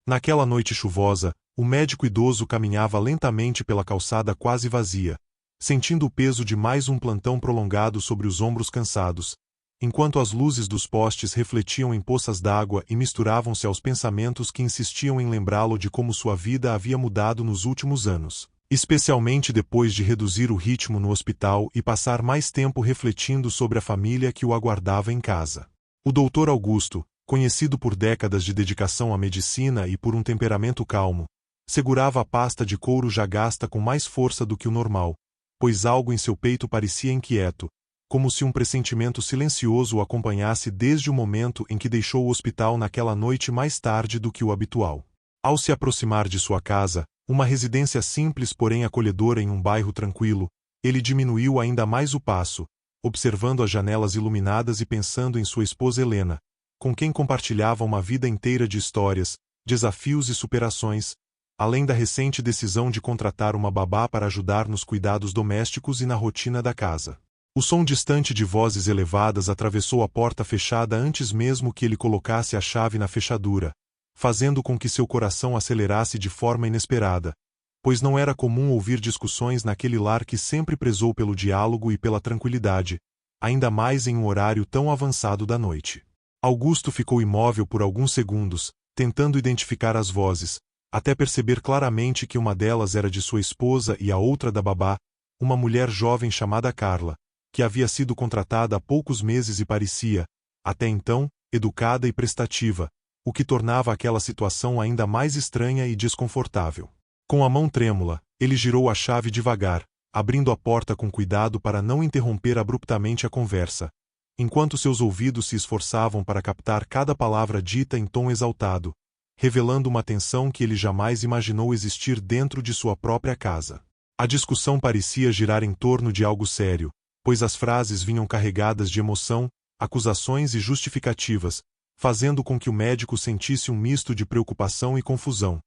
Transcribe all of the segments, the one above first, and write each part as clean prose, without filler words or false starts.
Naquela noite chuvosa, o médico idoso caminhava lentamente pela calçada quase vazia, sentindo o peso de mais um plantão prolongado sobre os ombros cansados, enquanto as luzes dos postes refletiam em poças d'água e misturavam-se aos pensamentos que insistiam em lembrá-lo de como sua vida havia mudado nos últimos anos, especialmente depois de reduzir o ritmo no hospital e passar mais tempo refletindo sobre a família que o aguardava em casa. O Dr. Augusto, conhecido por décadas de dedicação à medicina e por um temperamento calmo, segurava a pasta de couro já gasta com mais força do que o normal, pois algo em seu peito parecia inquieto, como se um pressentimento silencioso o acompanhasse desde o momento em que deixou o hospital naquela noite mais tarde do que o habitual. Ao se aproximar de sua casa, uma residência simples porém acolhedora em um bairro tranquilo, ele diminuiu ainda mais o passo, observando as janelas iluminadas e pensando em sua esposa Helena, com quem compartilhava uma vida inteira de histórias, desafios e superações, além da recente decisão de contratar uma babá para ajudar nos cuidados domésticos e na rotina da casa. O som distante de vozes elevadas atravessou a porta fechada antes mesmo que ele colocasse a chave na fechadura, fazendo com que seu coração acelerasse de forma inesperada, pois não era comum ouvir discussões naquele lar que sempre prezou pelo diálogo e pela tranquilidade, ainda mais em um horário tão avançado da noite. Augusto ficou imóvel por alguns segundos, tentando identificar as vozes, até perceber claramente que uma delas era de sua esposa e a outra da babá, uma mulher jovem chamada Carla, que havia sido contratada há poucos meses e parecia, até então, educada e prestativa, o que tornava aquela situação ainda mais estranha e desconfortável. Com a mão trêmula, ele girou a chave devagar, abrindo a porta com cuidado para não interromper abruptamente a conversa, enquanto seus ouvidos se esforçavam para captar cada palavra dita em tom exaltado, revelando uma tensão que ele jamais imaginou existir dentro de sua própria casa. A discussão parecia girar em torno de algo sério, pois as frases vinham carregadas de emoção, acusações e justificativas, fazendo com que o médico sentisse um misto de preocupação e confusão,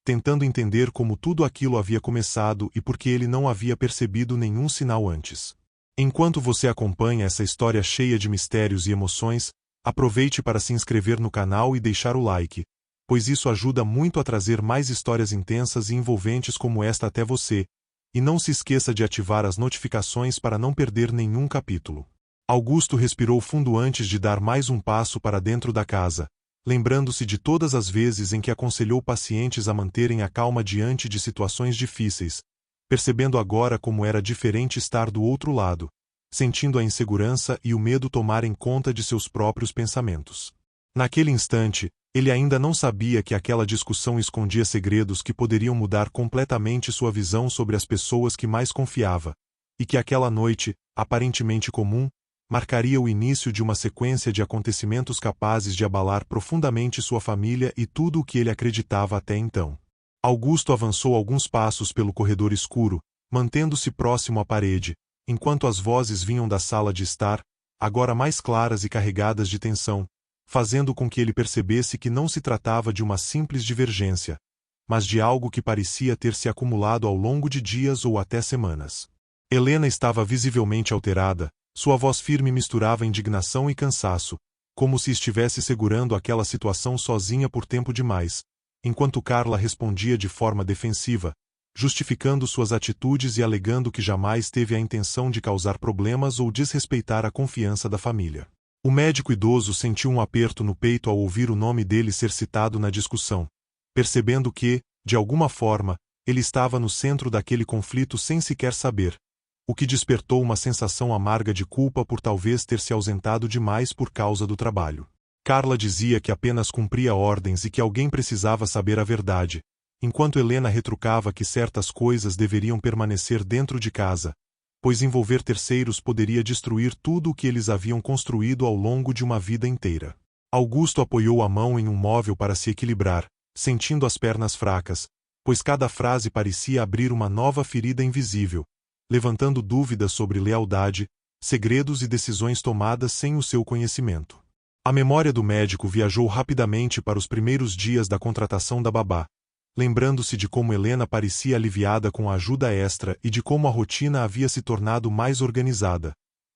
tentando entender como tudo aquilo havia começado e por que ele não havia percebido nenhum sinal antes. Enquanto você acompanha essa história cheia de mistérios e emoções, aproveite para se inscrever no canal e deixar o like, pois isso ajuda muito a trazer mais histórias intensas e envolventes como esta até você, e não se esqueça de ativar as notificações para não perder nenhum capítulo. Augusto respirou fundo antes de dar mais um passo para dentro da casa, lembrando-se de todas as vezes em que aconselhou pacientes a manterem a calma diante de situações difíceis, percebendo agora como era diferente estar do outro lado, sentindo a insegurança e o medo tomarem conta de seus próprios pensamentos. Naquele instante, ele ainda não sabia que aquela discussão escondia segredos que poderiam mudar completamente sua visão sobre as pessoas que mais confiava, e que aquela noite, aparentemente comum, marcaria o início de uma sequência de acontecimentos capazes de abalar profundamente sua família e tudo o que ele acreditava até então. Augusto avançou alguns passos pelo corredor escuro, mantendo-se próximo à parede, enquanto as vozes vinham da sala de estar, agora mais claras e carregadas de tensão, fazendo com que ele percebesse que não se tratava de uma simples divergência, mas de algo que parecia ter se acumulado ao longo de dias ou até semanas. Helena estava visivelmente alterada, sua voz firme misturava indignação e cansaço, como se estivesse segurando aquela situação sozinha por tempo demais, enquanto Carla respondia de forma defensiva, justificando suas atitudes e alegando que jamais teve a intenção de causar problemas ou desrespeitar a confiança da família. O médico idoso sentiu um aperto no peito ao ouvir o nome dele ser citado na discussão, percebendo que, de alguma forma, ele estava no centro daquele conflito sem sequer saber, o que despertou uma sensação amarga de culpa por talvez ter se ausentado demais por causa do trabalho. Carla dizia que apenas cumpria ordens e que alguém precisava saber a verdade, enquanto Helena retrucava que certas coisas deveriam permanecer dentro de casa, pois envolver terceiros poderia destruir tudo o que eles haviam construído ao longo de uma vida inteira. Augusto apoiou a mão em um móvel para se equilibrar, sentindo as pernas fracas, pois cada frase parecia abrir uma nova ferida invisível, levantando dúvidas sobre lealdade, segredos e decisões tomadas sem o seu conhecimento. A memória do médico viajou rapidamente para os primeiros dias da contratação da babá, lembrando-se de como Helena parecia aliviada com a ajuda extra e de como a rotina havia se tornado mais organizada,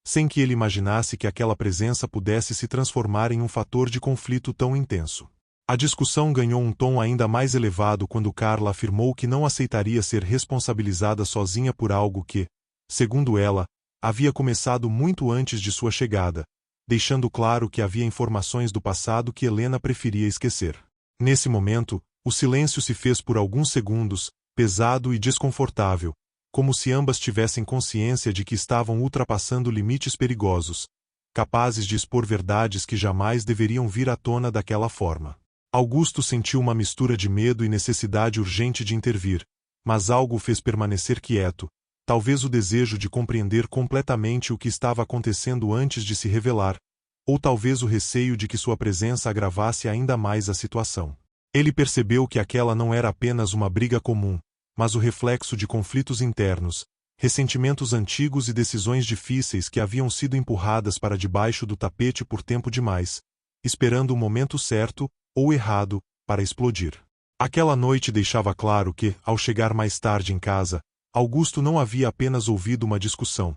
sem que ele imaginasse que aquela presença pudesse se transformar em um fator de conflito tão intenso. A discussão ganhou um tom ainda mais elevado quando Carla afirmou que não aceitaria ser responsabilizada sozinha por algo que, segundo ela, havia começado muito antes de sua chegada, deixando claro que havia informações do passado que Helena preferia esquecer. Nesse momento, o silêncio se fez por alguns segundos, pesado e desconfortável, como se ambas tivessem consciência de que estavam ultrapassando limites perigosos, capazes de expor verdades que jamais deveriam vir à tona daquela forma. Augusto sentiu uma mistura de medo e necessidade urgente de intervir, mas algo o fez permanecer quieto, talvez o desejo de compreender completamente o que estava acontecendo antes de se revelar, ou talvez o receio de que sua presença agravasse ainda mais a situação. Ele percebeu que aquela não era apenas uma briga comum, mas o reflexo de conflitos internos, ressentimentos antigos e decisões difíceis que haviam sido empurradas para debaixo do tapete por tempo demais, esperando o momento certo, ou errado, para explodir. Aquela noite deixava claro que, ao chegar mais tarde em casa, Augusto não havia apenas ouvido uma discussão,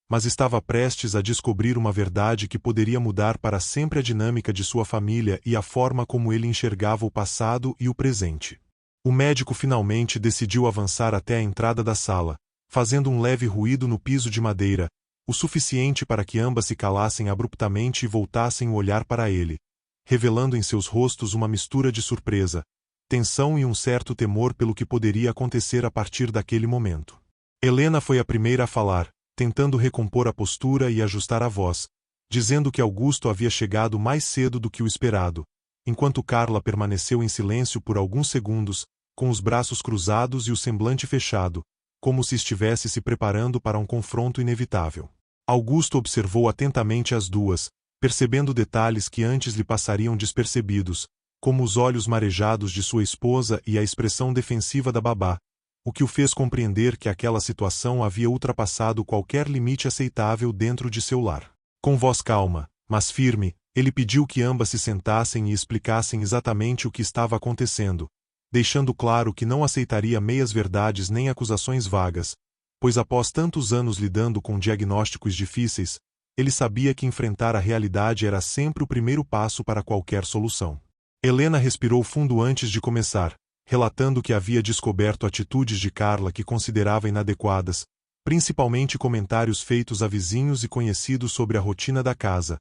mas estava prestes a descobrir uma verdade que poderia mudar para sempre a dinâmica de sua família e a forma como ele enxergava o passado e o presente. O médico finalmente decidiu avançar até a entrada da sala, fazendo um leve ruído no piso de madeira, o suficiente para que ambas se calassem abruptamente e voltassem o olhar para ele, revelando em seus rostos uma mistura de surpresa, tensão e um certo temor pelo que poderia acontecer a partir daquele momento. Helena foi a primeira a falar, tentando recompor a postura e ajustar a voz, dizendo que Augusto havia chegado mais cedo do que o esperado, enquanto Carla permaneceu em silêncio por alguns segundos, com os braços cruzados e o semblante fechado, como se estivesse se preparando para um confronto inevitável. Augusto observou atentamente as duas, percebendo detalhes que antes lhe passariam despercebidos, como os olhos marejados de sua esposa e a expressão defensiva da babá, o que o fez compreender que aquela situação havia ultrapassado qualquer limite aceitável dentro de seu lar. Com voz calma, mas firme, ele pediu que ambas se sentassem e explicassem exatamente o que estava acontecendo, deixando claro que não aceitaria meias-verdades nem acusações vagas, pois após tantos anos lidando com diagnósticos difíceis, ele sabia que enfrentar a realidade era sempre o primeiro passo para qualquer solução. Helena respirou fundo antes de começar, relatando que havia descoberto atitudes de Carla que considerava inadequadas, principalmente comentários feitos a vizinhos e conhecidos sobre a rotina da casa,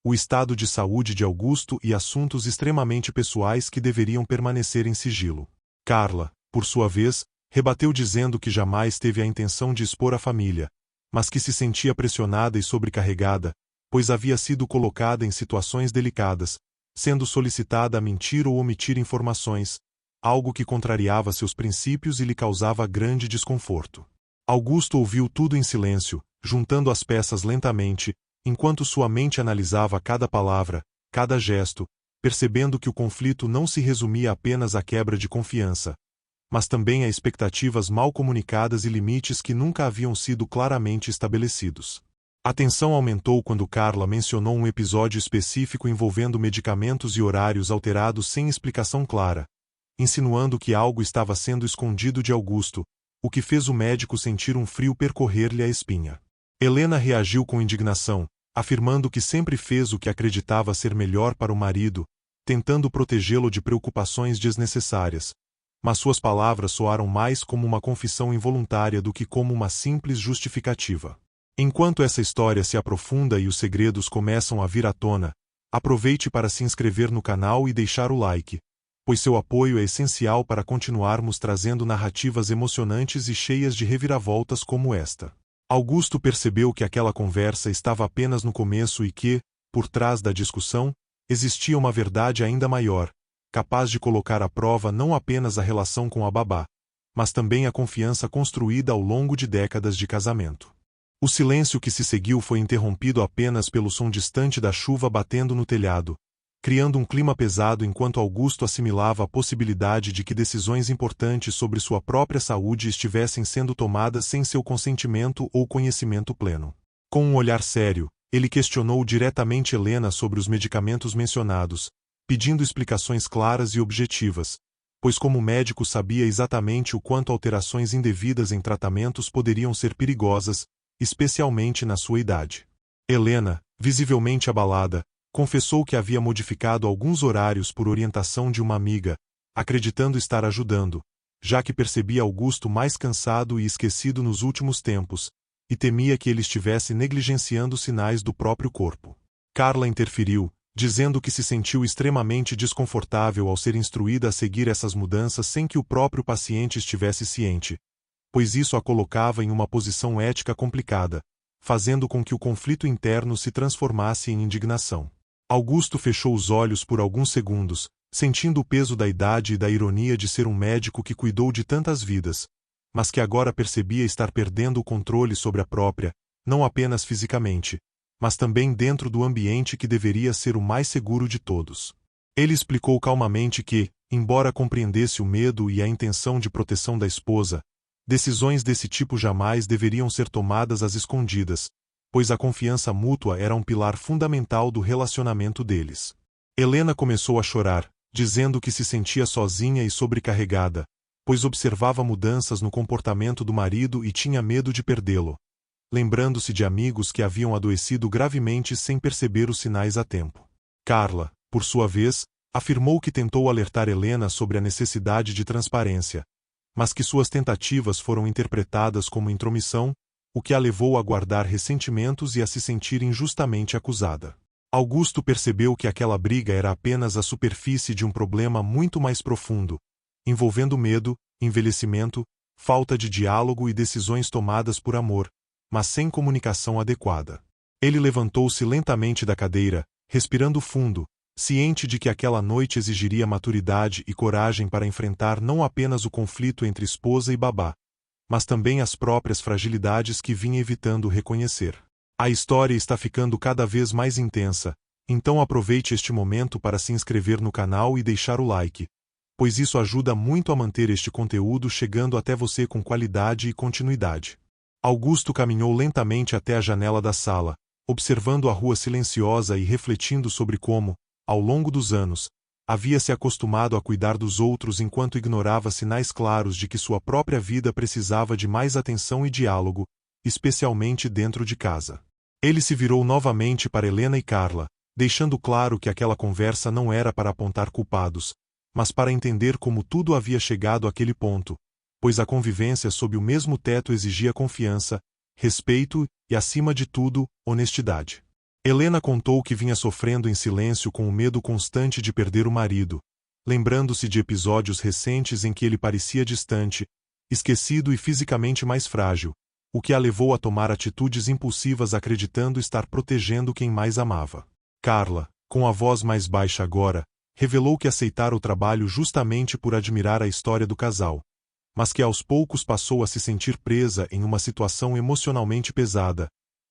o estado de saúde de Augusto e assuntos extremamente pessoais que deveriam permanecer em sigilo. Carla, por sua vez, rebateu dizendo que jamais teve a intenção de expor a família, mas que se sentia pressionada e sobrecarregada, pois havia sido colocada em situações delicadas, sendo solicitada a mentir ou omitir informações, algo que contrariava seus princípios e lhe causava grande desconforto. Augusto ouviu tudo em silêncio, juntando as peças lentamente, enquanto sua mente analisava cada palavra, cada gesto, percebendo que o conflito não se resumia apenas à quebra de confiança, mas também a expectativas mal comunicadas e limites que nunca haviam sido claramente estabelecidos. A tensão aumentou quando Carla mencionou um episódio específico envolvendo medicamentos e horários alterados sem explicação clara, insinuando que algo estava sendo escondido de Augusto, o que fez o médico sentir um frio percorrer-lhe a espinha. Helena reagiu com indignação, afirmando que sempre fez o que acreditava ser melhor para o marido, tentando protegê-lo de preocupações desnecessárias, mas suas palavras soaram mais como uma confissão involuntária do que como uma simples justificativa. Enquanto essa história se aprofunda e os segredos começam a vir à tona, aproveite para se inscrever no canal e deixar o like, pois seu apoio é essencial para continuarmos trazendo narrativas emocionantes e cheias de reviravoltas como esta. Augusto percebeu que aquela conversa estava apenas no começo e que, por trás da discussão, existia uma verdade ainda maior, capaz de colocar à prova não apenas a relação com a babá, mas também a confiança construída ao longo de décadas de casamento. O silêncio que se seguiu foi interrompido apenas pelo som distante da chuva batendo no telhado, criando um clima pesado enquanto Augusto assimilava a possibilidade de que decisões importantes sobre sua própria saúde estivessem sendo tomadas sem seu consentimento ou conhecimento pleno. Com um olhar sério, ele questionou diretamente Helena sobre os medicamentos mencionados, pedindo explicações claras e objetivas, pois como médico sabia exatamente o quanto alterações indevidas em tratamentos poderiam ser perigosas, especialmente na sua idade. Helena, visivelmente abalada, Confessou que havia modificado alguns horários por orientação de uma amiga, acreditando estar ajudando, já que percebia Augusto mais cansado e esquecido nos últimos tempos, e temia que ele estivesse negligenciando sinais do próprio corpo. Carla interferiu, dizendo que se sentiu extremamente desconfortável ao ser instruída a seguir essas mudanças sem que o próprio paciente estivesse ciente, pois isso a colocava em uma posição ética complicada, fazendo com que o conflito interno se transformasse em indignação. Augusto fechou os olhos por alguns segundos, sentindo o peso da idade e da ironia de ser um médico que cuidou de tantas vidas, mas que agora percebia estar perdendo o controle sobre a própria, não apenas fisicamente, mas também dentro do ambiente que deveria ser o mais seguro de todos. Ele explicou calmamente que, embora compreendesse o medo e a intenção de proteção da esposa, decisões desse tipo jamais deveriam ser tomadas às escondidas, pois a confiança mútua era um pilar fundamental do relacionamento deles. Helena começou a chorar, dizendo que se sentia sozinha e sobrecarregada, pois observava mudanças no comportamento do marido e tinha medo de perdê-lo, lembrando-se de amigos que haviam adoecido gravemente sem perceber os sinais a tempo. Carla, por sua vez, afirmou que tentou alertar Helena sobre a necessidade de transparência, mas que suas tentativas foram interpretadas como intromissão, o que a levou a guardar ressentimentos e a se sentir injustamente acusada. Augusto percebeu que aquela briga era apenas a superfície de um problema muito mais profundo, envolvendo medo, envelhecimento, falta de diálogo e decisões tomadas por amor, mas sem comunicação adequada. Ele levantou-se lentamente da cadeira, respirando fundo, ciente de que aquela noite exigiria maturidade e coragem para enfrentar não apenas o conflito entre esposa e babá, mas também as próprias fragilidades que vinha evitando reconhecer. A história está ficando cada vez mais intensa, então aproveite este momento para se inscrever no canal e deixar o like, pois isso ajuda muito a manter este conteúdo chegando até você com qualidade e continuidade. Augusto caminhou lentamente até a janela da sala, observando a rua silenciosa e refletindo sobre como, ao longo dos anos, havia se acostumado a cuidar dos outros enquanto ignorava sinais claros de que sua própria vida precisava de mais atenção e diálogo, especialmente dentro de casa. Ele se virou novamente para Helena e Carla, deixando claro que aquela conversa não era para apontar culpados, mas para entender como tudo havia chegado àquele ponto, pois a convivência sob o mesmo teto exigia confiança, respeito e, acima de tudo, honestidade. Helena contou que vinha sofrendo em silêncio com o medo constante de perder o marido, lembrando-se de episódios recentes em que ele parecia distante, esquecido e fisicamente mais frágil, o que a levou a tomar atitudes impulsivas acreditando estar protegendo quem mais amava. Carla, com a voz mais baixa agora, revelou que aceitara o trabalho justamente por admirar a história do casal, mas que aos poucos passou a se sentir presa em uma situação emocionalmente pesada,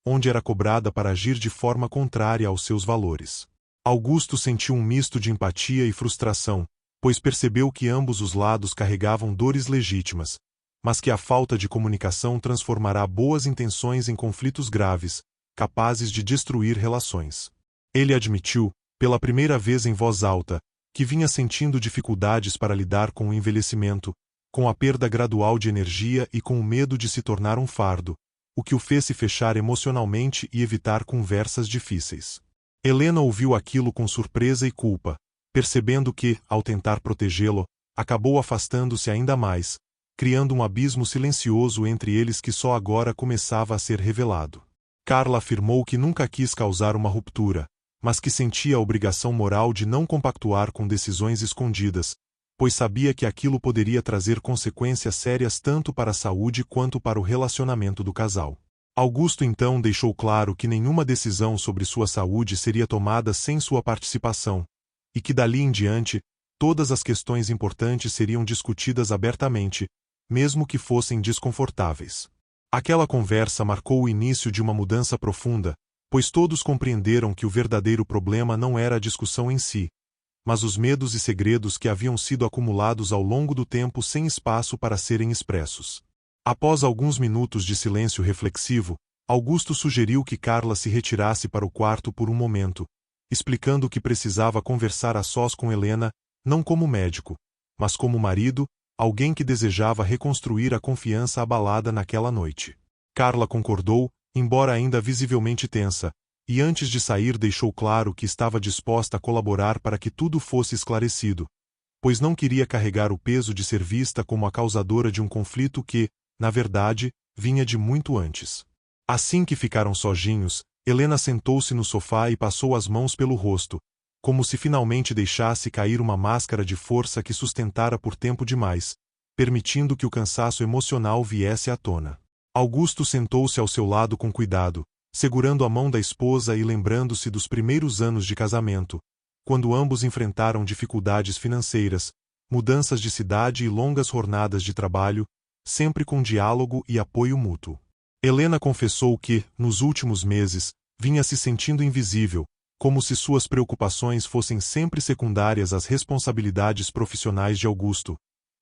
onde era cobrada para agir de forma contrária aos seus valores. Augusto sentiu um misto de empatia e frustração, pois percebeu que ambos os lados carregavam dores legítimas, mas que a falta de comunicação transformará boas intenções em conflitos graves, capazes de destruir relações. Ele admitiu, pela primeira vez em voz alta, que vinha sentindo dificuldades para lidar com o envelhecimento, com a perda gradual de energia e com o medo de se tornar um fardo, o que o fez se fechar emocionalmente e evitar conversas difíceis. Helena ouviu aquilo com surpresa e culpa, percebendo que, ao tentar protegê-lo, acabou afastando-se ainda mais, criando um abismo silencioso entre eles que só agora começava a ser revelado. Carla afirmou que nunca quis causar uma ruptura, mas que sentia a obrigação moral de não compactuar com decisões escondidas, pois sabia que aquilo poderia trazer consequências sérias tanto para a saúde quanto para o relacionamento do casal. Augusto então deixou claro que nenhuma decisão sobre sua saúde seria tomada sem sua participação, e que dali em diante, todas as questões importantes seriam discutidas abertamente, mesmo que fossem desconfortáveis. Aquela conversa marcou o início de uma mudança profunda, pois todos compreenderam que o verdadeiro problema não era a discussão em si, mas os medos e segredos que haviam sido acumulados ao longo do tempo sem espaço para serem expressos. Após alguns minutos de silêncio reflexivo, Augusto sugeriu que Carla se retirasse para o quarto por um momento, explicando que precisava conversar a sós com Helena, não como médico, mas como marido, alguém que desejava reconstruir a confiança abalada naquela noite. Carla concordou, embora ainda visivelmente tensa, e antes de sair deixou claro que estava disposta a colaborar para que tudo fosse esclarecido, pois não queria carregar o peso de ser vista como a causadora de um conflito que, na verdade, vinha de muito antes. Assim que ficaram sozinhos, Helena sentou-se no sofá e passou as mãos pelo rosto, como se finalmente deixasse cair uma máscara de força que sustentara por tempo demais, permitindo que o cansaço emocional viesse à tona. Augusto sentou-se ao seu lado com cuidado, segurando a mão da esposa e lembrando-se dos primeiros anos de casamento, quando ambos enfrentaram dificuldades financeiras, mudanças de cidade e longas jornadas de trabalho, sempre com diálogo e apoio mútuo. Helena confessou que, nos últimos meses, vinha se sentindo invisível, como se suas preocupações fossem sempre secundárias às responsabilidades profissionais de Augusto,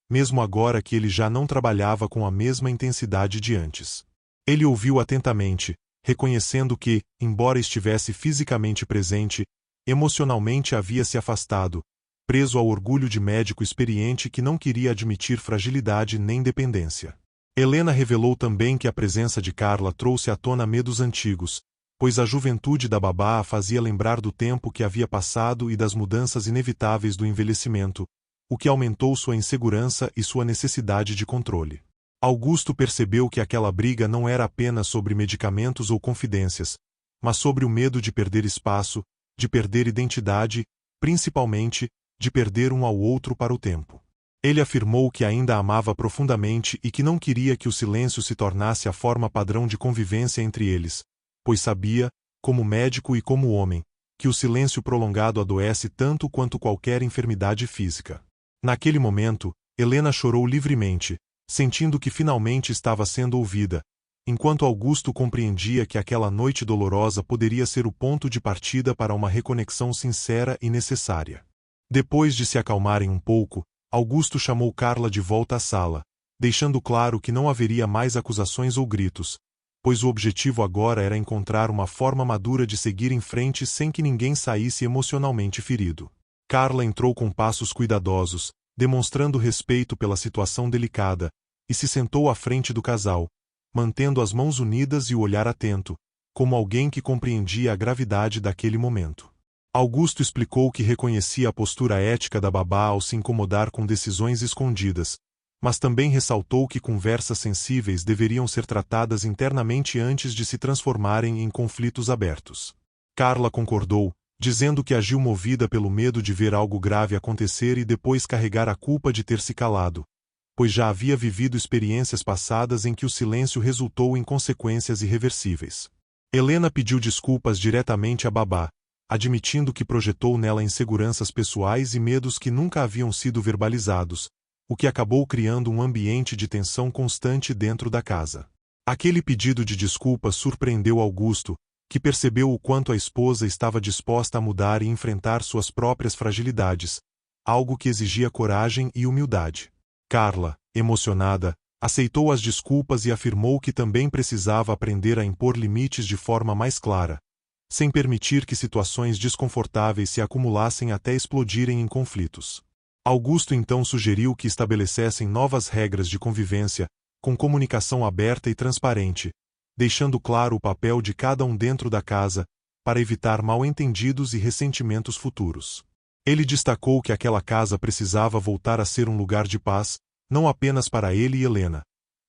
mesmo agora que ele já não trabalhava com a mesma intensidade de antes. Ele ouviu atentamente, reconhecendo que, embora estivesse fisicamente presente, emocionalmente havia se afastado, preso ao orgulho de médico experiente que não queria admitir fragilidade nem dependência. Helena revelou também que a presença de Carla trouxe à tona medos antigos, pois a juventude da babá a fazia lembrar do tempo que havia passado e das mudanças inevitáveis do envelhecimento, o que aumentou sua insegurança e sua necessidade de controle. Augusto percebeu que aquela briga não era apenas sobre medicamentos ou confidências, mas sobre o medo de perder espaço, de perder identidade, principalmente, de perder um ao outro para o tempo. Ele afirmou que ainda a amava profundamente e que não queria que o silêncio se tornasse a forma padrão de convivência entre eles, pois sabia, como médico e como homem, que o silêncio prolongado adoece tanto quanto qualquer enfermidade física. Naquele momento, Helena chorou livremente, sentindo que finalmente estava sendo ouvida, enquanto Augusto compreendia que aquela noite dolorosa poderia ser o ponto de partida para uma reconexão sincera e necessária. Depois de se acalmarem um pouco, Augusto chamou Carla de volta à sala, deixando claro que não haveria mais acusações ou gritos, pois o objetivo agora era encontrar uma forma madura de seguir em frente sem que ninguém saísse emocionalmente ferido. Carla entrou com passos cuidadosos, demonstrando respeito pela situação delicada, e se sentou à frente do casal, mantendo as mãos unidas e o olhar atento, como alguém que compreendia a gravidade daquele momento. Augusto explicou que reconhecia a postura ética da babá ao se incomodar com decisões escondidas, mas também ressaltou que conversas sensíveis deveriam ser tratadas internamente antes de se transformarem em conflitos abertos. Carla concordou, dizendo que agiu movida pelo medo de ver algo grave acontecer e depois carregar a culpa de ter se calado, pois já havia vivido experiências passadas em que o silêncio resultou em consequências irreversíveis. Helena pediu desculpas diretamente à babá, admitindo que projetou nela inseguranças pessoais e medos que nunca haviam sido verbalizados, o que acabou criando um ambiente de tensão constante dentro da casa. Aquele pedido de desculpas surpreendeu Augusto, que percebeu o quanto a esposa estava disposta a mudar e enfrentar suas próprias fragilidades, algo que exigia coragem e humildade. Carla, emocionada, aceitou as desculpas e afirmou que também precisava aprender a impor limites de forma mais clara, sem permitir que situações desconfortáveis se acumulassem até explodirem em conflitos. Augusto então sugeriu que estabelecessem novas regras de convivência, com comunicação aberta e transparente, deixando claro o papel de cada um dentro da casa, para evitar mal-entendidos e ressentimentos futuros. Ele destacou que aquela casa precisava voltar a ser um lugar de paz, não apenas para ele e Helena,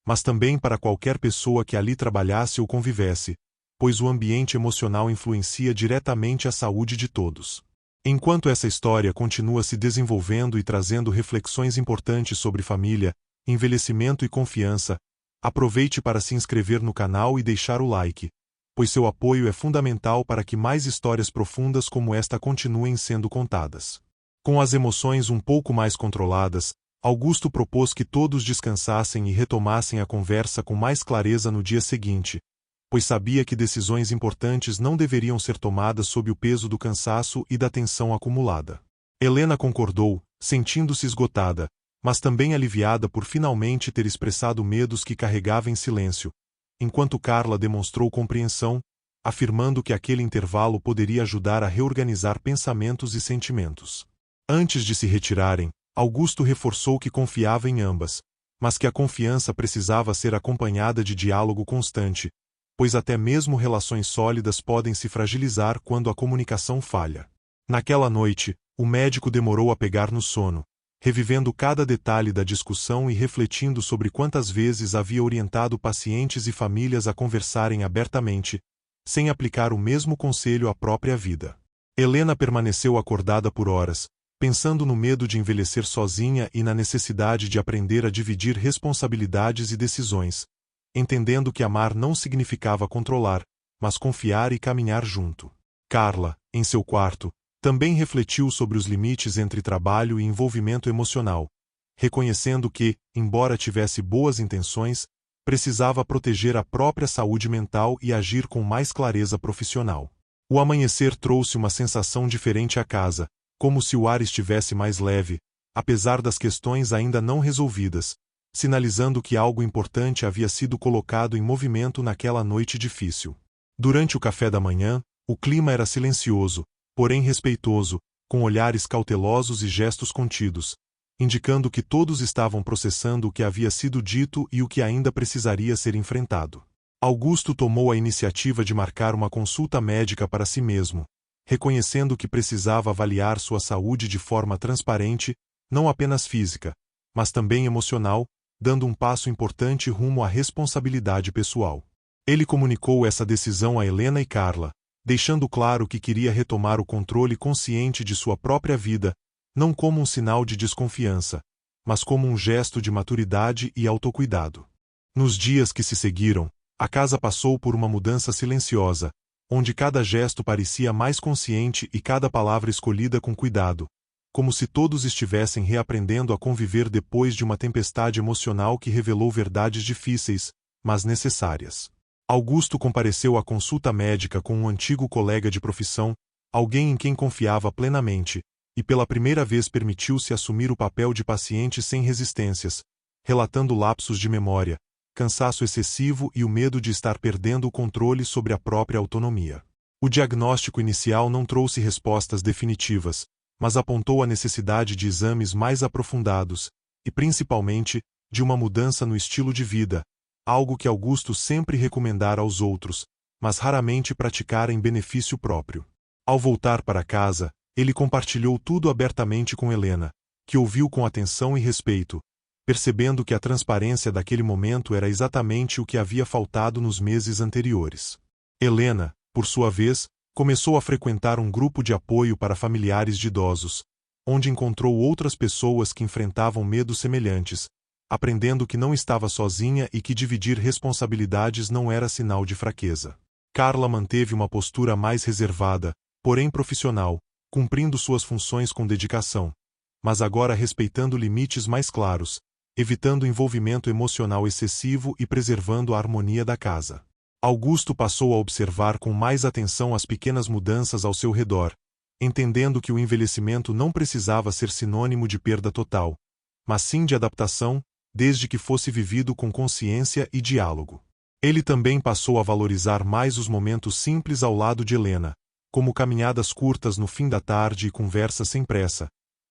mas também para qualquer pessoa que ali trabalhasse ou convivesse, pois o ambiente emocional influencia diretamente a saúde de todos. Enquanto essa história continua se desenvolvendo e trazendo reflexões importantes sobre família, envelhecimento e confiança, aproveite para se inscrever no canal e deixar o like, pois seu apoio é fundamental para que mais histórias profundas como esta continuem sendo contadas. Com as emoções um pouco mais controladas, Augusto propôs que todos descansassem e retomassem a conversa com mais clareza no dia seguinte, pois sabia que decisões importantes não deveriam ser tomadas sob o peso do cansaço e da tensão acumulada. Helena concordou, sentindo-se esgotada, mas também aliviada por finalmente ter expressado medos que carregava em silêncio, enquanto Carla demonstrou compreensão, afirmando que aquele intervalo poderia ajudar a reorganizar pensamentos e sentimentos. Antes de se retirarem, Augusto reforçou que confiava em ambas, mas que a confiança precisava ser acompanhada de diálogo constante, pois até mesmo relações sólidas podem se fragilizar quando a comunicação falha. Naquela noite, o médico demorou a pegar no sono, revivendo cada detalhe da discussão e refletindo sobre quantas vezes havia orientado pacientes e famílias a conversarem abertamente, sem aplicar o mesmo conselho à própria vida. Helena permaneceu acordada por horas, pensando no medo de envelhecer sozinha e na necessidade de aprender a dividir responsabilidades e decisões, entendendo que amar não significava controlar, mas confiar e caminhar junto. Carla, em seu quarto, também refletiu sobre os limites entre trabalho e envolvimento emocional, reconhecendo que, embora tivesse boas intenções, precisava proteger a própria saúde mental e agir com mais clareza profissional. O amanhecer trouxe uma sensação diferente à casa, como se o ar estivesse mais leve, apesar das questões ainda não resolvidas, sinalizando que algo importante havia sido colocado em movimento naquela noite difícil. Durante o café da manhã, o clima era silencioso, porém respeitoso, com olhares cautelosos e gestos contidos, indicando que todos estavam processando o que havia sido dito e o que ainda precisaria ser enfrentado. Augusto tomou a iniciativa de marcar uma consulta médica para si mesmo, reconhecendo que precisava avaliar sua saúde de forma transparente, não apenas física, mas também emocional, dando um passo importante rumo à responsabilidade pessoal. Ele comunicou essa decisão a Helena e Carla, deixando claro que queria retomar o controle consciente de sua própria vida, não como um sinal de desconfiança, mas como um gesto de maturidade e autocuidado. Nos dias que se seguiram, a casa passou por uma mudança silenciosa, onde cada gesto parecia mais consciente e cada palavra escolhida com cuidado, como se todos estivessem reaprendendo a conviver depois de uma tempestade emocional que revelou verdades difíceis, mas necessárias. Augusto compareceu à consulta médica com um antigo colega de profissão, alguém em quem confiava plenamente, e pela primeira vez permitiu-se assumir o papel de paciente sem resistências, relatando lapsos de memória, cansaço excessivo e o medo de estar perdendo o controle sobre a própria autonomia. O diagnóstico inicial não trouxe respostas definitivas, mas apontou a necessidade de exames mais aprofundados, e principalmente, de uma mudança no estilo de vida, algo que Augusto sempre recomendara aos outros, mas raramente praticara em benefício próprio. Ao voltar para casa, ele compartilhou tudo abertamente com Helena, que ouviu com atenção e respeito, percebendo que a transparência daquele momento era exatamente o que havia faltado nos meses anteriores. Helena, por sua vez, começou a frequentar um grupo de apoio para familiares de idosos, onde encontrou outras pessoas que enfrentavam medos semelhantes, aprendendo que não estava sozinha e que dividir responsabilidades não era sinal de fraqueza. Carla manteve uma postura mais reservada, porém profissional, cumprindo suas funções com dedicação, mas agora respeitando limites mais claros, evitando envolvimento emocional excessivo e preservando a harmonia da casa. Augusto passou a observar com mais atenção as pequenas mudanças ao seu redor, entendendo que o envelhecimento não precisava ser sinônimo de perda total, mas sim de adaptação, desde que fosse vivido com consciência e diálogo. Ele também passou a valorizar mais os momentos simples ao lado de Helena, como caminhadas curtas no fim da tarde e conversas sem pressa,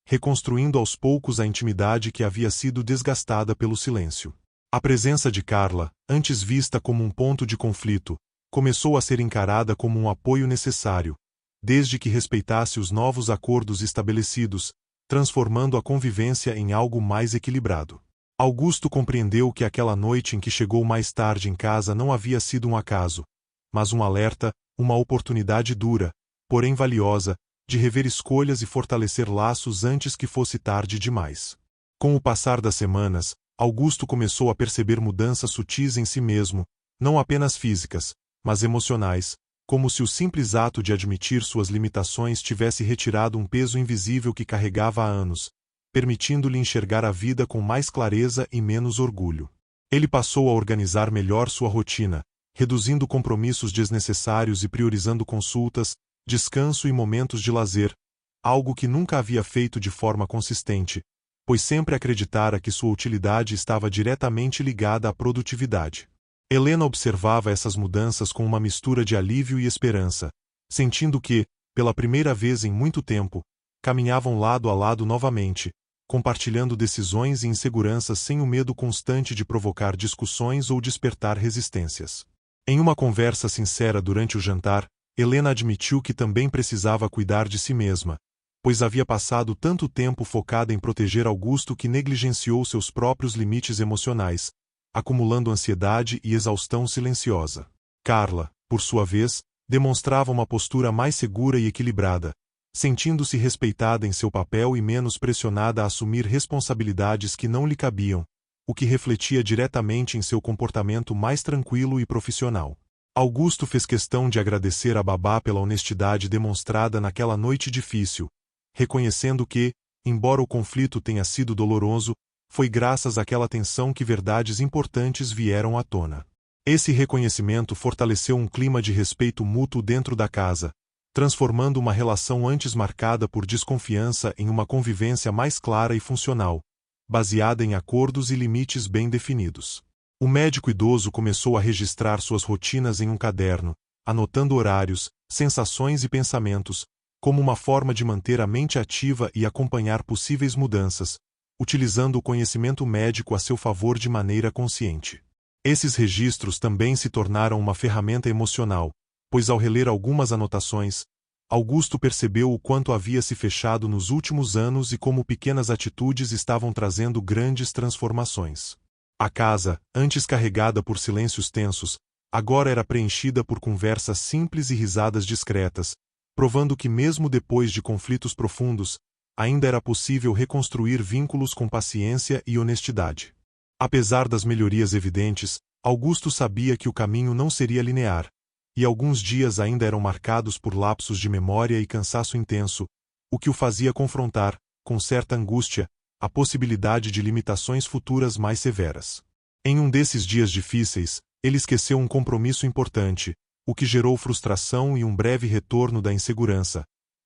reconstruindo aos poucos a intimidade que havia sido desgastada pelo silêncio. A presença de Carla, antes vista como um ponto de conflito, começou a ser encarada como um apoio necessário, desde que respeitasse os novos acordos estabelecidos, transformando a convivência em algo mais equilibrado. Augusto compreendeu que aquela noite em que chegou mais tarde em casa não havia sido um acaso, mas um alerta, uma oportunidade dura, porém valiosa, de rever escolhas e fortalecer laços antes que fosse tarde demais. Com o passar das semanas, Augusto começou a perceber mudanças sutis em si mesmo, não apenas físicas, mas emocionais, como se o simples ato de admitir suas limitações tivesse retirado um peso invisível que carregava há anos, permitindo-lhe enxergar a vida com mais clareza e menos orgulho. Ele passou a organizar melhor sua rotina, reduzindo compromissos desnecessários e priorizando consultas, descanso e momentos de lazer, algo que nunca havia feito de forma consistente, pois sempre acreditara que sua utilidade estava diretamente ligada à produtividade. Helena observava essas mudanças com uma mistura de alívio e esperança, sentindo que, pela primeira vez em muito tempo, caminhavam lado a lado novamente, compartilhando decisões e inseguranças sem o medo constante de provocar discussões ou despertar resistências. Em uma conversa sincera durante o jantar, Helena admitiu que também precisava cuidar de si mesma, pois havia passado tanto tempo focada em proteger Augusto que negligenciou seus próprios limites emocionais, acumulando ansiedade e exaustão silenciosa. Carla, por sua vez, demonstrava uma postura mais segura e equilibrada, sentindo-se respeitada em seu papel e menos pressionada a assumir responsabilidades que não lhe cabiam, o que refletia diretamente em seu comportamento mais tranquilo e profissional. Augusto fez questão de agradecer a babá pela honestidade demonstrada naquela noite difícil, reconhecendo que, embora o conflito tenha sido doloroso, foi graças àquela tensão que verdades importantes vieram à tona. Esse reconhecimento fortaleceu um clima de respeito mútuo dentro da casa, transformando uma relação antes marcada por desconfiança em uma convivência mais clara e funcional, baseada em acordos e limites bem definidos. O médico idoso começou a registrar suas rotinas em um caderno, anotando horários, sensações e pensamentos, como uma forma de manter a mente ativa e acompanhar possíveis mudanças, utilizando o conhecimento médico a seu favor de maneira consciente. Esses registros também se tornaram uma ferramenta emocional, pois ao reler algumas anotações, Augusto percebeu o quanto havia se fechado nos últimos anos e como pequenas atitudes estavam trazendo grandes transformações. A casa, antes carregada por silêncios tensos, agora era preenchida por conversas simples e risadas discretas, provando que mesmo depois de conflitos profundos, ainda era possível reconstruir vínculos com paciência e honestidade. Apesar das melhorias evidentes, Augusto sabia que o caminho não seria linear, e alguns dias ainda eram marcados por lapsos de memória e cansaço intenso, o que o fazia confrontar, com certa angústia, a possibilidade de limitações futuras mais severas. Em um desses dias difíceis, ele esqueceu um compromisso importante, o que gerou frustração e um breve retorno da insegurança,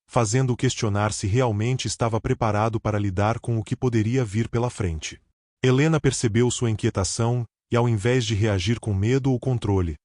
fazendo-o questionar se realmente estava preparado para lidar com o que poderia vir pela frente. Helena percebeu sua inquietação e, ao invés de reagir com medo ou controle,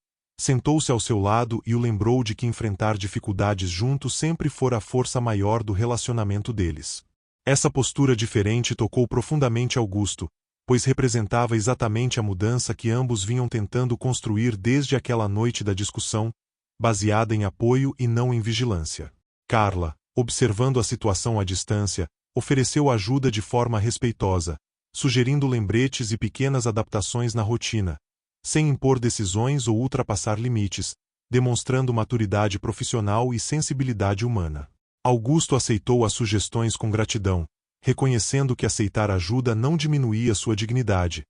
sentou-se ao seu lado e o lembrou de que enfrentar dificuldades juntos sempre fora a força maior do relacionamento deles. Essa postura diferente tocou profundamente Augusto, pois representava exatamente a mudança que ambos vinham tentando construir desde aquela noite da discussão, baseada em apoio e não em vigilância. Carla, observando a situação à distância, ofereceu ajuda de forma respeitosa, sugerindo lembretes e pequenas adaptações na rotina, sem impor decisões ou ultrapassar limites, demonstrando maturidade profissional e sensibilidade humana. Augusto aceitou as sugestões com gratidão, reconhecendo que aceitar ajuda não diminuía sua dignidade,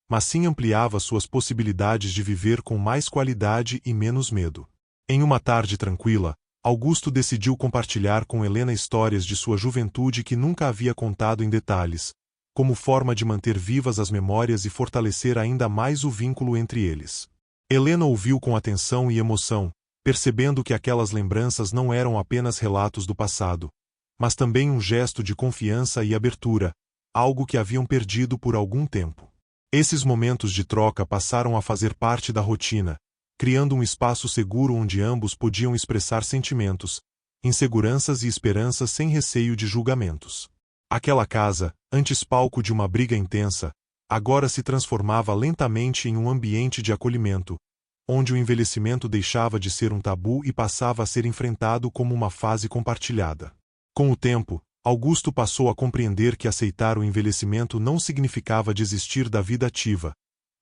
mas sim ampliava suas possibilidades de viver com mais qualidade e menos medo. Em uma tarde tranquila, Augusto decidiu compartilhar com Helena histórias de sua juventude que nunca havia contado em detalhes, como forma de manter vivas as memórias e fortalecer ainda mais o vínculo entre eles. Helena ouviu com atenção e emoção, percebendo que aquelas lembranças não eram apenas relatos do passado, mas também um gesto de confiança e abertura, algo que haviam perdido por algum tempo. Esses momentos de troca passaram a fazer parte da rotina, criando um espaço seguro onde ambos podiam expressar sentimentos, inseguranças e esperanças sem receio de julgamentos. Aquela casa, antes palco de uma briga intensa, agora se transformava lentamente em um ambiente de acolhimento, onde o envelhecimento deixava de ser um tabu e passava a ser enfrentado como uma fase compartilhada. Com o tempo, Augusto passou a compreender que aceitar o envelhecimento não significava desistir da vida ativa,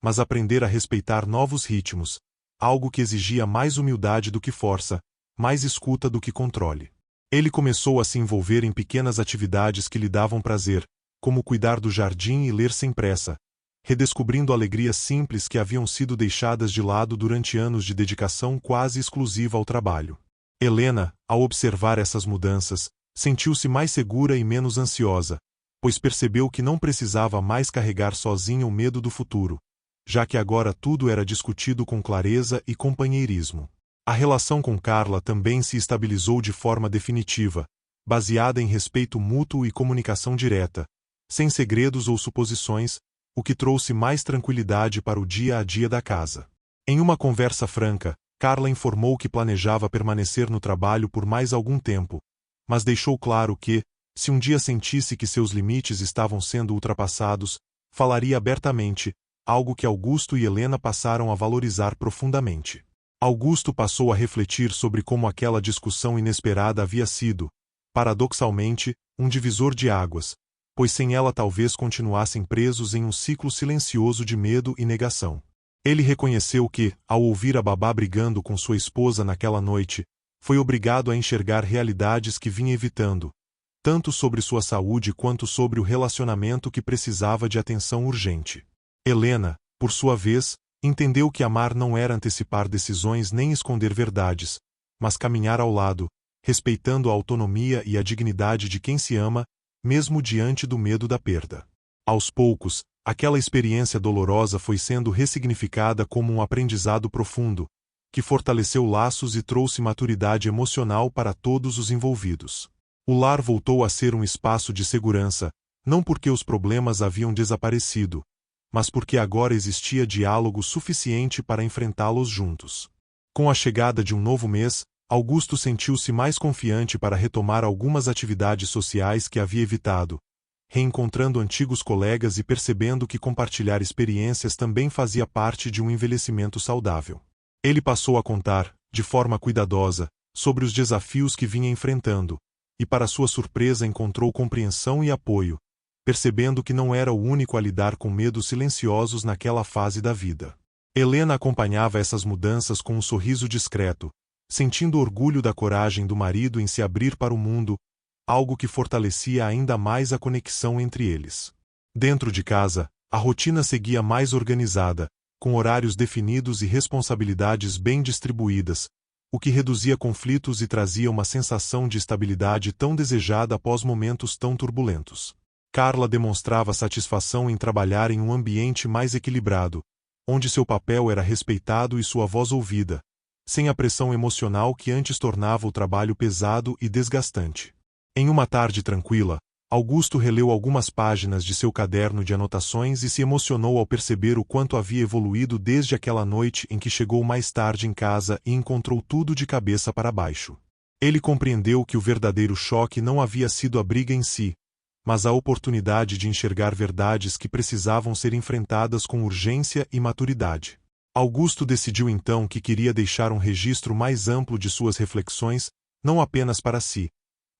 mas aprender a respeitar novos ritmos, algo que exigia mais humildade do que força, mais escuta do que controle. Ele começou a se envolver em pequenas atividades que lhe davam prazer, como cuidar do jardim e ler sem pressa, redescobrindo alegrias simples que haviam sido deixadas de lado durante anos de dedicação quase exclusiva ao trabalho. Helena, ao observar essas mudanças, sentiu-se mais segura e menos ansiosa, pois percebeu que não precisava mais carregar sozinha o medo do futuro, já que agora tudo era discutido com clareza e companheirismo. A relação com Carla também se estabilizou de forma definitiva, baseada em respeito mútuo e comunicação direta, sem segredos ou suposições, o que trouxe mais tranquilidade para o dia a dia da casa. Em uma conversa franca, Carla informou que planejava permanecer no trabalho por mais algum tempo, mas deixou claro que, se um dia sentisse que seus limites estavam sendo ultrapassados, falaria abertamente, algo que Augusto e Helena passaram a valorizar profundamente. Augusto passou a refletir sobre como aquela discussão inesperada havia sido, paradoxalmente, um divisor de águas, pois sem ela talvez continuassem presos em um ciclo silencioso de medo e negação. Ele reconheceu que, ao ouvir a babá brigando com sua esposa naquela noite, foi obrigado a enxergar realidades que vinha evitando, tanto sobre sua saúde quanto sobre o relacionamento que precisava de atenção urgente. Helena, por sua vez, entendeu que amar não era antecipar decisões nem esconder verdades, mas caminhar ao lado, respeitando a autonomia e a dignidade de quem se ama, mesmo diante do medo da perda. Aos poucos, aquela experiência dolorosa foi sendo ressignificada como um aprendizado profundo, que fortaleceu laços e trouxe maturidade emocional para todos os envolvidos. O lar voltou a ser um espaço de segurança, não porque os problemas haviam desaparecido, mas porque agora existia diálogo suficiente para enfrentá-los juntos. Com a chegada de um novo mês, Augusto sentiu-se mais confiante para retomar algumas atividades sociais que havia evitado, reencontrando antigos colegas e percebendo que compartilhar experiências também fazia parte de um envelhecimento saudável. Ele passou a contar, de forma cuidadosa, sobre os desafios que vinha enfrentando, e para sua surpresa encontrou compreensão e apoio, percebendo que não era o único a lidar com medos silenciosos naquela fase da vida. Helena acompanhava essas mudanças com um sorriso discreto, sentindo orgulho da coragem do marido em se abrir para o mundo, algo que fortalecia ainda mais a conexão entre eles. Dentro de casa, a rotina seguia mais organizada, com horários definidos e responsabilidades bem distribuídas, o que reduzia conflitos e trazia uma sensação de estabilidade tão desejada após momentos tão turbulentos. Carla demonstrava satisfação em trabalhar em um ambiente mais equilibrado, onde seu papel era respeitado e sua voz ouvida, sem a pressão emocional que antes tornava o trabalho pesado e desgastante. Em uma tarde tranquila, Augusto releu algumas páginas de seu caderno de anotações e se emocionou ao perceber o quanto havia evoluído desde aquela noite em que chegou mais tarde em casa e encontrou tudo de cabeça para baixo. Ele compreendeu que o verdadeiro choque não havia sido a briga em si, mas a oportunidade de enxergar verdades que precisavam ser enfrentadas com urgência e maturidade. Augusto decidiu então que queria deixar um registro mais amplo de suas reflexões, não apenas para si,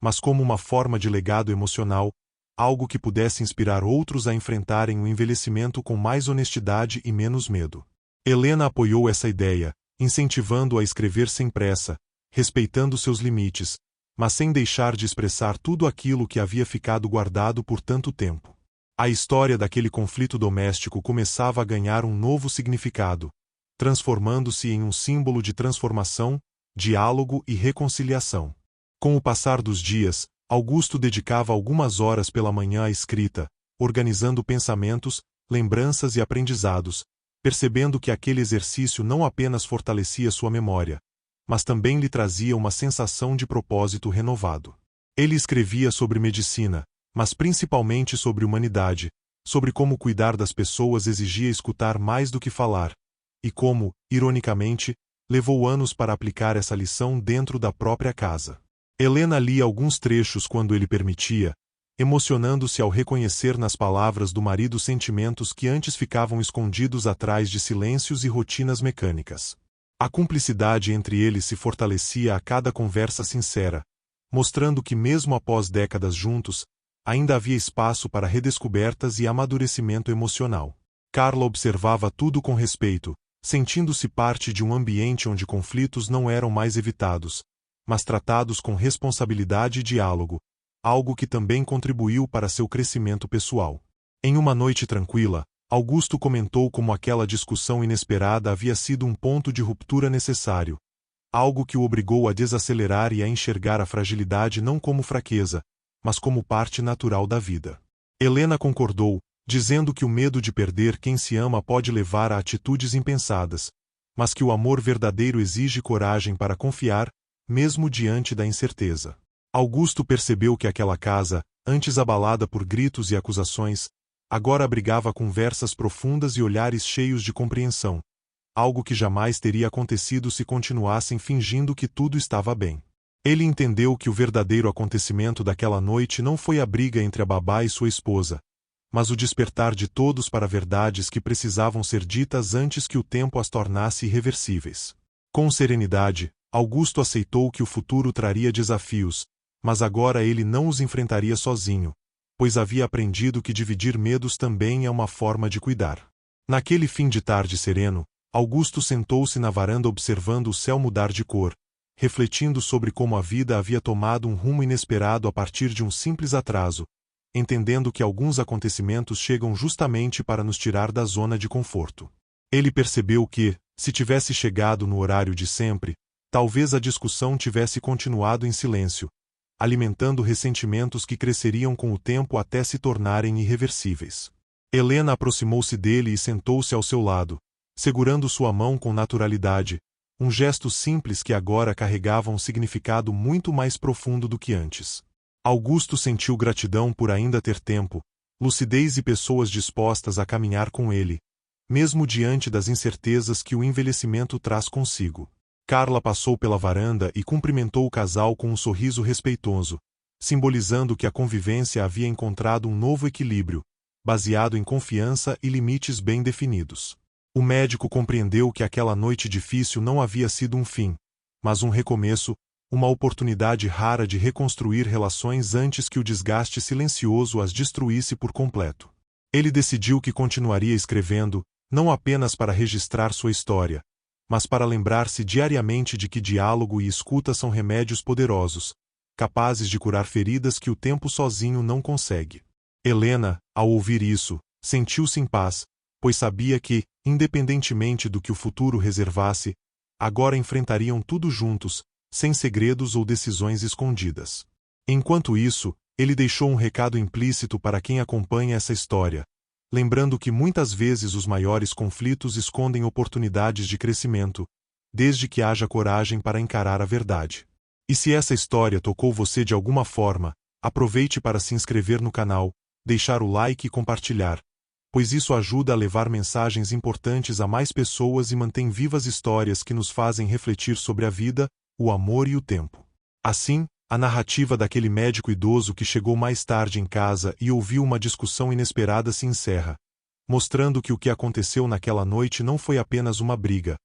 mas como uma forma de legado emocional, algo que pudesse inspirar outros a enfrentarem o envelhecimento com mais honestidade e menos medo. Helena apoiou essa ideia, incentivando-a a escrever sem pressa, respeitando seus limites, mas sem deixar de expressar tudo aquilo que havia ficado guardado por tanto tempo. A história daquele conflito doméstico começava a ganhar um novo significado, transformando-se em um símbolo de transformação, diálogo e reconciliação. Com o passar dos dias, Augusto dedicava algumas horas pela manhã à escrita, organizando pensamentos, lembranças e aprendizados, percebendo que aquele exercício não apenas fortalecia sua memória, mas também lhe trazia uma sensação de propósito renovado. Ele escrevia sobre medicina, mas principalmente sobre humanidade, sobre como cuidar das pessoas exigia escutar mais do que falar, e como, ironicamente, levou anos para aplicar essa lição dentro da própria casa. Helena lia alguns trechos quando ele permitia, emocionando-se ao reconhecer nas palavras do marido sentimentos que antes ficavam escondidos atrás de silêncios e rotinas mecânicas. A cumplicidade entre eles se fortalecia a cada conversa sincera, mostrando que mesmo após décadas juntos, ainda havia espaço para redescobertas e amadurecimento emocional. Carla observava tudo com respeito, sentindo-se parte de um ambiente onde conflitos não eram mais evitados, mas tratados com responsabilidade e diálogo, algo que também contribuiu para seu crescimento pessoal. Em uma noite tranquila, Augusto comentou como aquela discussão inesperada havia sido um ponto de ruptura necessário, algo que o obrigou a desacelerar e a enxergar a fragilidade não como fraqueza, mas como parte natural da vida. Helena concordou, dizendo que o medo de perder quem se ama pode levar a atitudes impensadas, mas que o amor verdadeiro exige coragem para confiar, mesmo diante da incerteza. Augusto percebeu que aquela casa, antes abalada por gritos e acusações, agora abrigava conversas profundas e olhares cheios de compreensão, algo que jamais teria acontecido se continuassem fingindo que tudo estava bem. Ele entendeu que o verdadeiro acontecimento daquela noite não foi a briga entre a babá e sua esposa, mas o despertar de todos para verdades que precisavam ser ditas antes que o tempo as tornasse irreversíveis. Com serenidade, Augusto aceitou que o futuro traria desafios, mas agora ele não os enfrentaria sozinho, pois havia aprendido que dividir medos também é uma forma de cuidar. Naquele fim de tarde sereno, Augusto sentou-se na varanda observando o céu mudar de cor, refletindo sobre como a vida havia tomado um rumo inesperado a partir de um simples atraso, entendendo que alguns acontecimentos chegam justamente para nos tirar da zona de conforto. Ele percebeu que, se tivesse chegado no horário de sempre, talvez a discussão tivesse continuado em silêncio, alimentando ressentimentos que cresceriam com o tempo até se tornarem irreversíveis. Helena aproximou-se dele e sentou-se ao seu lado, segurando sua mão com naturalidade, um gesto simples que agora carregava um significado muito mais profundo do que antes. Augusto sentiu gratidão por ainda ter tempo, lucidez e pessoas dispostas a caminhar com ele, mesmo diante das incertezas que o envelhecimento traz consigo. Carla passou pela varanda e cumprimentou o casal com um sorriso respeitoso, simbolizando que a convivência havia encontrado um novo equilíbrio, baseado em confiança e limites bem definidos. O médico compreendeu que aquela noite difícil não havia sido um fim, mas um recomeço, uma oportunidade rara de reconstruir relações antes que o desgaste silencioso as destruísse por completo. Ele decidiu que continuaria escrevendo, não apenas para registrar sua história, mas para lembrar-se diariamente de que diálogo e escuta são remédios poderosos, capazes de curar feridas que o tempo sozinho não consegue. Helena, ao ouvir isso, sentiu-se em paz, pois sabia que, independentemente do que o futuro reservasse, agora enfrentariam tudo juntos, sem segredos ou decisões escondidas. Enquanto isso, ele deixou um recado implícito para quem acompanha essa história, lembrando que muitas vezes os maiores conflitos escondem oportunidades de crescimento, desde que haja coragem para encarar a verdade. E se essa história tocou você de alguma forma, aproveite para se inscrever no canal, deixar o like e compartilhar, pois isso ajuda a levar mensagens importantes a mais pessoas e mantém vivas histórias que nos fazem refletir sobre a vida, o amor e o tempo. Assim, a narrativa daquele médico idoso que chegou mais tarde em casa e ouviu uma discussão inesperada se encerra, mostrando que o que aconteceu naquela noite não foi apenas uma briga,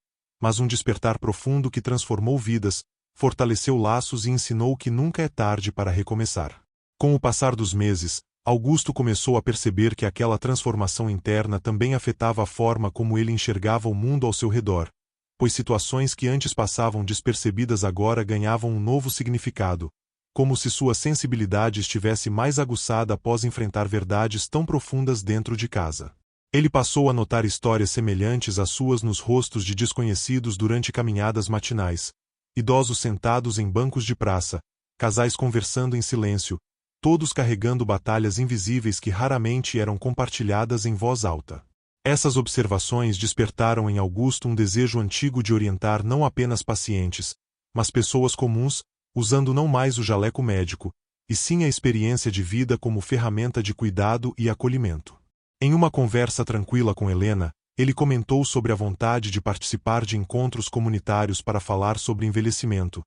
mas um despertar profundo que transformou vidas, fortaleceu laços e ensinou que nunca é tarde para recomeçar. Com o passar dos meses, Augusto começou a perceber que aquela transformação interna também afetava a forma como ele enxergava o mundo ao seu redor, pois situações que antes passavam despercebidas agora ganhavam um novo significado, como se sua sensibilidade estivesse mais aguçada após enfrentar verdades tão profundas dentro de casa. Ele passou a notar histórias semelhantes às suas nos rostos de desconhecidos durante caminhadas matinais, idosos sentados em bancos de praça, casais conversando em silêncio, todos carregando batalhas invisíveis que raramente eram compartilhadas em voz alta. Essas observações despertaram em Augusto um desejo antigo de orientar não apenas pacientes, mas pessoas comuns, usando não mais o jaleco médico, e sim a experiência de vida como ferramenta de cuidado e acolhimento. Em uma conversa tranquila com Helena, ele comentou sobre a vontade de participar de encontros comunitários para falar sobre envelhecimento,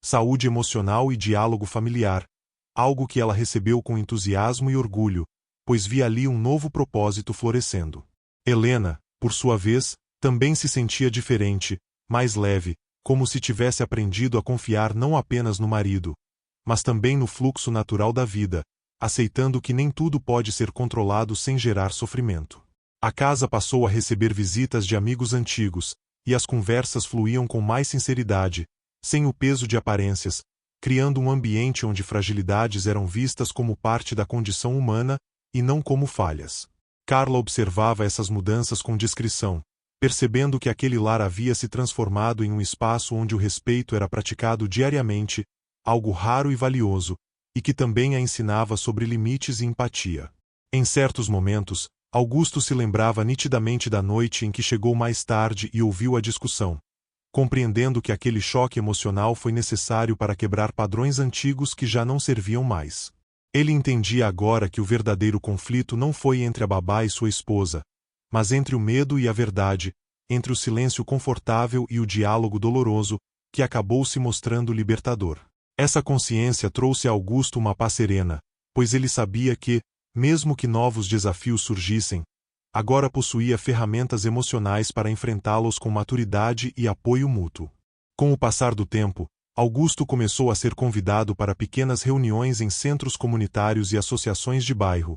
saúde emocional e diálogo familiar, algo que ela recebeu com entusiasmo e orgulho, pois via ali um novo propósito florescendo. Helena, por sua vez, também se sentia diferente, mais leve, como se tivesse aprendido a confiar não apenas no marido, mas também no fluxo natural da vida, aceitando que nem tudo pode ser controlado sem gerar sofrimento. A casa passou a receber visitas de amigos antigos, e as conversas fluíam com mais sinceridade, sem o peso de aparências, criando um ambiente onde fragilidades eram vistas como parte da condição humana e não como falhas. Carla observava essas mudanças com discrição, percebendo que aquele lar havia se transformado em um espaço onde o respeito era praticado diariamente, algo raro e valioso, e que também a ensinava sobre limites e empatia. Em certos momentos, Augusto se lembrava nitidamente da noite em que chegou mais tarde e ouviu a discussão, compreendendo que aquele choque emocional foi necessário para quebrar padrões antigos que já não serviam mais. Ele entendia agora que o verdadeiro conflito não foi entre a babá e sua esposa, mas entre o medo e a verdade, entre o silêncio confortável e o diálogo doloroso, que acabou se mostrando libertador. Essa consciência trouxe a Augusto uma paz serena, pois ele sabia que, mesmo que novos desafios surgissem, agora possuía ferramentas emocionais para enfrentá-los com maturidade e apoio mútuo. Com o passar do tempo, Augusto começou a ser convidado para pequenas reuniões em centros comunitários e associações de bairro,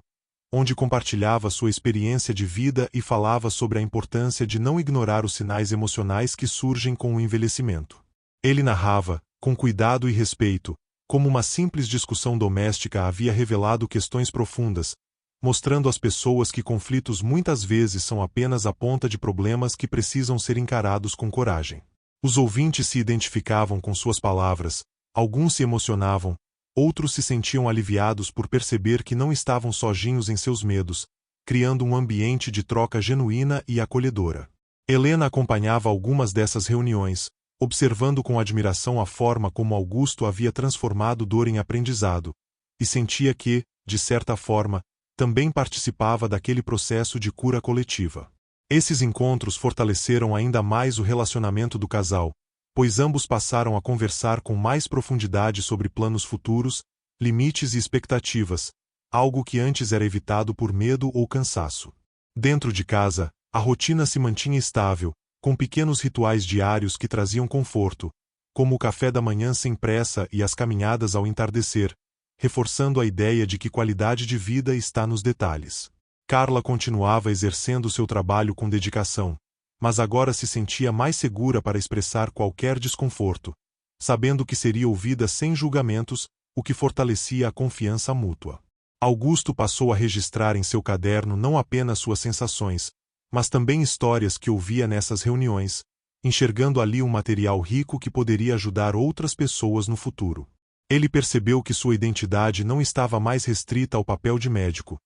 onde compartilhava sua experiência de vida e falava sobre a importância de não ignorar os sinais emocionais que surgem com o envelhecimento. Ele narrava, com cuidado e respeito, como uma simples discussão doméstica havia revelado questões profundas, mostrando às pessoas que conflitos muitas vezes são apenas a ponta de problemas que precisam ser encarados com coragem. Os ouvintes se identificavam com suas palavras, alguns se emocionavam, outros se sentiam aliviados por perceber que não estavam sozinhos em seus medos, criando um ambiente de troca genuína e acolhedora. Helena acompanhava algumas dessas reuniões, observando com admiração a forma como Augusto havia transformado dor em aprendizado, e sentia que, de certa forma, também participava daquele processo de cura coletiva. Esses encontros fortaleceram ainda mais o relacionamento do casal, pois ambos passaram a conversar com mais profundidade sobre planos futuros, limites e expectativas, algo que antes era evitado por medo ou cansaço. Dentro de casa, a rotina se mantinha estável, com pequenos rituais diários que traziam conforto, como o café da manhã sem pressa e as caminhadas ao entardecer, reforçando a ideia de que qualidade de vida está nos detalhes. Carla continuava exercendo seu trabalho com dedicação, mas agora se sentia mais segura para expressar qualquer desconforto, sabendo que seria ouvida sem julgamentos, o que fortalecia a confiança mútua. Augusto passou a registrar em seu caderno não apenas suas sensações, mas também histórias que ouvia nessas reuniões, enxergando ali um material rico que poderia ajudar outras pessoas no futuro. Ele percebeu que sua identidade não estava mais restrita ao papel de médico,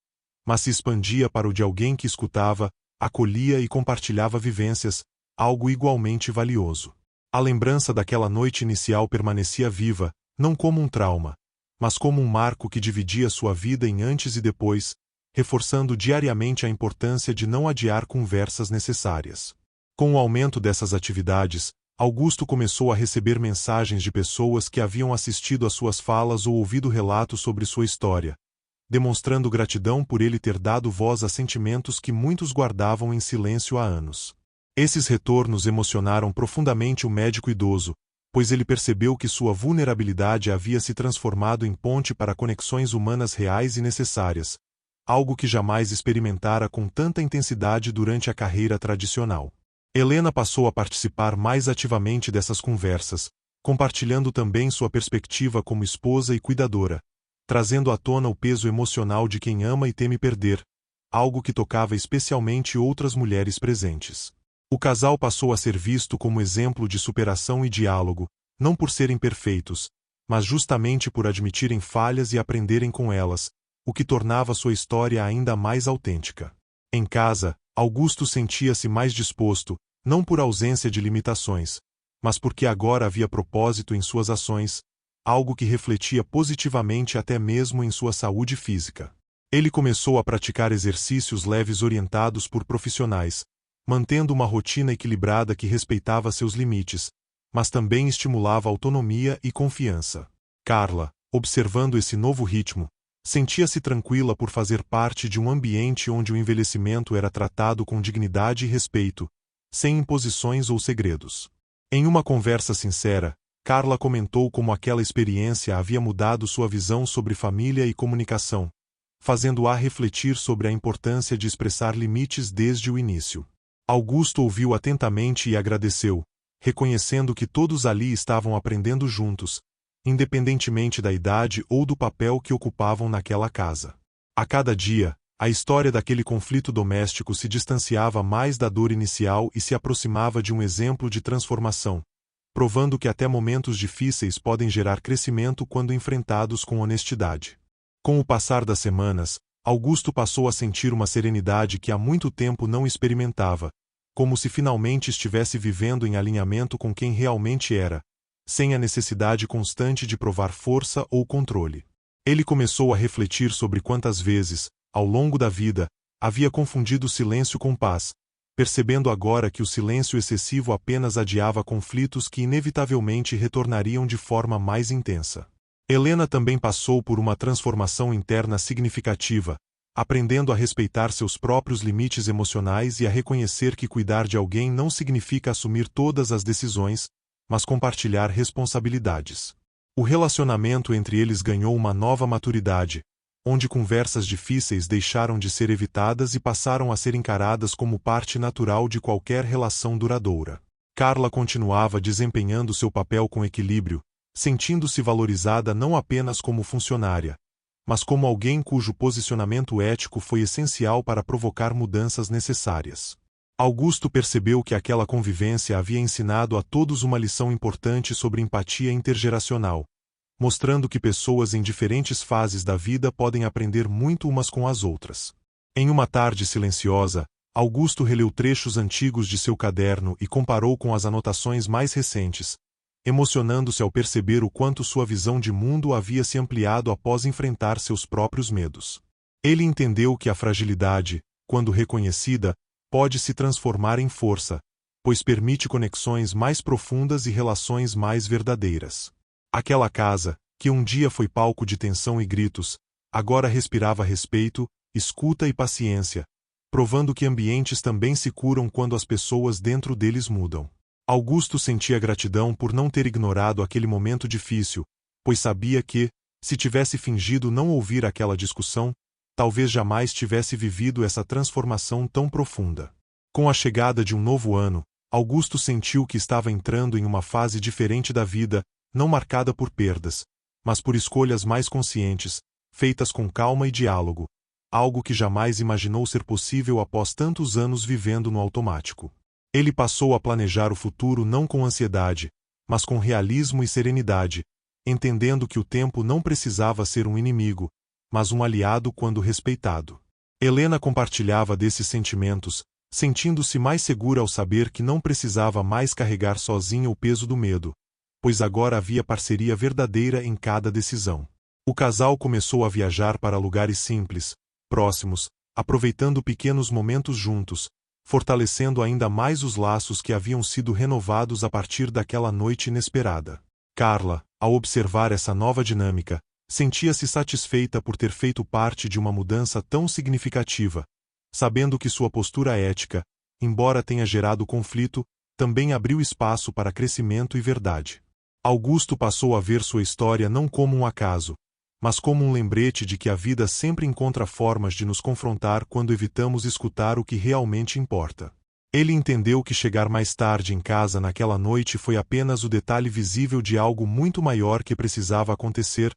mas se expandia para o de alguém que escutava, acolhia e compartilhava vivências, algo igualmente valioso. A lembrança daquela noite inicial permanecia viva, não como um trauma, mas como um marco que dividia sua vida em antes e depois, reforçando diariamente a importância de não adiar conversas necessárias. Com o aumento dessas atividades, Augusto começou a receber mensagens de pessoas que haviam assistido às suas falas ou ouvido relatos sobre sua história, demonstrando gratidão por ele ter dado voz a sentimentos que muitos guardavam em silêncio há anos. Esses retornos emocionaram profundamente o médico idoso, pois ele percebeu que sua vulnerabilidade havia se transformado em ponte para conexões humanas reais e necessárias, algo que jamais experimentara com tanta intensidade durante a carreira tradicional. Helena passou a participar mais ativamente dessas conversas, compartilhando também sua perspectiva como esposa e cuidadora, trazendo à tona o peso emocional de quem ama e teme perder, algo que tocava especialmente outras mulheres presentes. O casal passou a ser visto como exemplo de superação e diálogo, não por serem perfeitos, mas justamente por admitirem falhas e aprenderem com elas, o que tornava sua história ainda mais autêntica. Em casa, Augusto sentia-se mais disposto, não por ausência de limitações, mas porque agora havia propósito em suas ações, algo que refletia positivamente até mesmo em sua saúde física. Ele começou a praticar exercícios leves orientados por profissionais, mantendo uma rotina equilibrada que respeitava seus limites, mas também estimulava autonomia e confiança. Carla, observando esse novo ritmo, sentia-se tranquila por fazer parte de um ambiente onde o envelhecimento era tratado com dignidade e respeito, sem imposições ou segredos. Em uma conversa sincera, Carla comentou como aquela experiência havia mudado sua visão sobre família e comunicação, fazendo-a refletir sobre a importância de expressar limites desde o início. Augusto ouviu atentamente e agradeceu, reconhecendo que todos ali estavam aprendendo juntos, independentemente da idade ou do papel que ocupavam naquela casa. A cada dia, a história daquele conflito doméstico se distanciava mais da dor inicial e se aproximava de um exemplo de transformação, provando que até momentos difíceis podem gerar crescimento quando enfrentados com honestidade. Com o passar das semanas, Augusto passou a sentir uma serenidade que há muito tempo não experimentava, como se finalmente estivesse vivendo em alinhamento com quem realmente era, sem a necessidade constante de provar força ou controle. Ele começou a refletir sobre quantas vezes, ao longo da vida, havia confundido silêncio com paz, percebendo agora que o silêncio excessivo apenas adiava conflitos que inevitavelmente retornariam de forma mais intensa. Helena também passou por uma transformação interna significativa, aprendendo a respeitar seus próprios limites emocionais e a reconhecer que cuidar de alguém não significa assumir todas as decisões, mas compartilhar responsabilidades. O relacionamento entre eles ganhou uma nova maturidade, onde conversas difíceis deixaram de ser evitadas e passaram a ser encaradas como parte natural de qualquer relação duradoura. Carla continuava desempenhando seu papel com equilíbrio, sentindo-se valorizada não apenas como funcionária, mas como alguém cujo posicionamento ético foi essencial para provocar mudanças necessárias. Augusto percebeu que aquela convivência havia ensinado a todos uma lição importante sobre empatia intergeracional, mostrando que pessoas em diferentes fases da vida podem aprender muito umas com as outras. Em uma tarde silenciosa, Augusto releu trechos antigos de seu caderno e comparou com as anotações mais recentes, emocionando-se ao perceber o quanto sua visão de mundo havia se ampliado após enfrentar seus próprios medos. Ele entendeu que a fragilidade, quando reconhecida, pode se transformar em força, pois permite conexões mais profundas e relações mais verdadeiras. Aquela casa, que um dia foi palco de tensão e gritos, agora respirava respeito, escuta e paciência, provando que ambientes também se curam quando as pessoas dentro deles mudam. Augusto sentia gratidão por não ter ignorado aquele momento difícil, pois sabia que, se tivesse fingido não ouvir aquela discussão, talvez jamais tivesse vivido essa transformação tão profunda. Com a chegada de um novo ano, Augusto sentiu que estava entrando em uma fase diferente da vida, não marcada por perdas, mas por escolhas mais conscientes, feitas com calma e diálogo, algo que jamais imaginou ser possível após tantos anos vivendo no automático. Ele passou a planejar o futuro não com ansiedade, mas com realismo e serenidade, entendendo que o tempo não precisava ser um inimigo, mas um aliado quando respeitado. Helena compartilhava desses sentimentos, sentindo-se mais segura ao saber que não precisava mais carregar sozinha o peso do medo, pois agora havia parceria verdadeira em cada decisão. O casal começou a viajar para lugares simples, próximos, aproveitando pequenos momentos juntos, fortalecendo ainda mais os laços que haviam sido renovados a partir daquela noite inesperada. Carla, ao observar essa nova dinâmica, sentia-se satisfeita por ter feito parte de uma mudança tão significativa, sabendo que sua postura ética, embora tenha gerado conflito, também abriu espaço para crescimento e verdade. Augusto passou a ver sua história não como um acaso, mas como um lembrete de que a vida sempre encontra formas de nos confrontar quando evitamos escutar o que realmente importa. Ele entendeu que chegar mais tarde em casa naquela noite foi apenas o detalhe visível de algo muito maior que precisava acontecer,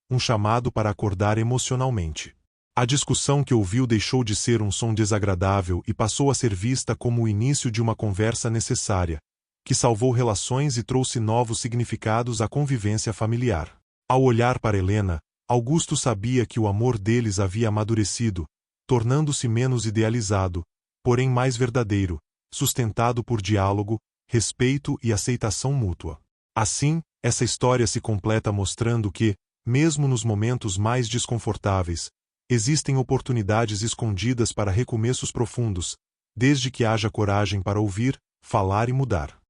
um chamado para acordar emocionalmente. A discussão que ouviu deixou de ser um som desagradável e passou a ser vista como o início de uma conversa necessária, que salvou relações e trouxe novos significados à convivência familiar. Ao olhar para Helena, Augusto sabia que o amor deles havia amadurecido, tornando-se menos idealizado, porém mais verdadeiro, sustentado por diálogo, respeito e aceitação mútua. Assim, essa história se completa mostrando que, mesmo nos momentos mais desconfortáveis, existem oportunidades escondidas para recomeços profundos, desde que haja coragem para ouvir, falar e mudar.